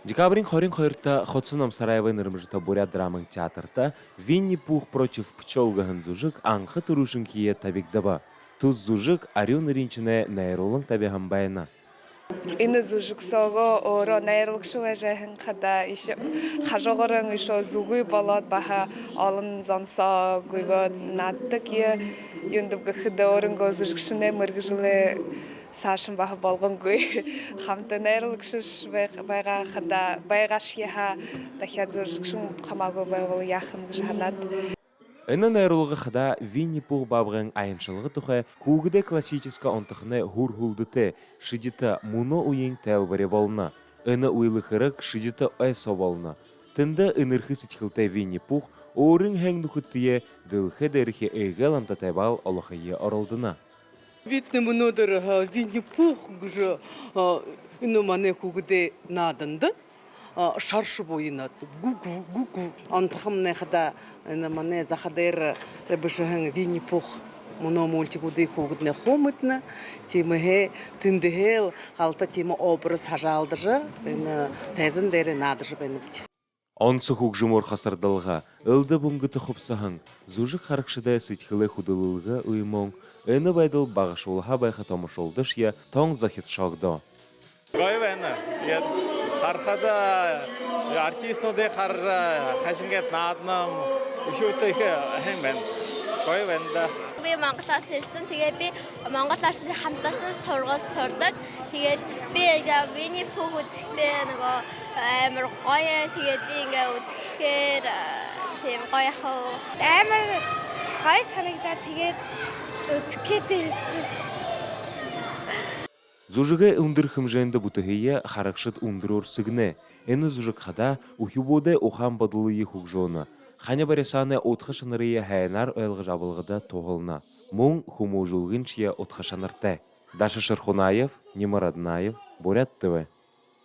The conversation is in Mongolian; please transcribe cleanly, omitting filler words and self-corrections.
Декабрийн 22-та Хотсоном Сараевын нэрмжта Бурят драмын театрта Винни-Пух против пчелгахан зужиг анхы турушин кие табигдаба. Туз зужиг Арюн Ринчине найрулын табихан байна. Энэ зужиг сого оро найрлагшгүй жахан хада иш хажуугаран иш зүгүй болоод баха олон зонсоо гүйгод наддаг юндв гэхэд өөрөнгөө зужигшнээ мэргэжлээ саашин баха болгонгүй хамтаа найрлагшш байгаа хада байгаа шиха дахиад зужигшин хамаагүй байвал яах юм гэж ханаад. Энэ найруулгахда Винни-Пух бабгын аянчылгы тухай хүүгдэ классическа онтохны хурхулдыте шидита муно уйын тэлбари болна. Энэ уйлыхырык шидита айсо болна. Тында энерхи сэтхилтэй Винни-Пух өөрийн хэн нүхтие дылхэ дэрхи эгэл амта табал олохые оролдуна. Видно мнодер Винни-Пух гэж энэ манай хүүгдэ нааданд шарш буйнат гүгү антхамнахда энэ манай захадэр ребшхэн Винни-Пух моно мультикуды хүүгднэ хомытна тимэ тэндэхэл халта тим образ хажаалдыжы энэ тайзан дээр наадыжы бэнэвч Онцо хүүгжмөр хасардалга ылды бүнгөт хупсахан зужиг харагшдэ сэтхлэ худулга уймон энэ байдал багашуулха байха томшолдыш я тон захит шогдо. Гой байна. Я харахада артистнуудыг харж хашингээд нааднам ишүүтэй хэн байна. Гой байна да. Би Монголоос ирсэн. Тэгээд би Монгол арсын хамтарсан сургууль сурдаг. Тэгээд би Винни-Пух үзэхдээ нөгөө амар гоё. Тэгээд би ингээ үзэхээр тийм гоё хөө. Амар гоё санагдаад тэгээд үзэхэд ирсэн. Зужигэ өндөр хэмжээнд бүтэхие харагшд өндрөөр сигнэ. Энэ зужиг хада ухибуде ухан бодлые хугжоона. Ханя барисаны утхашнарыя хайнар ойлгож абылгыда туғылна. Мун хумужулгынчия утхашанартай. Даша Шерхунаев, Нима Раднаев, Бурят ТВ.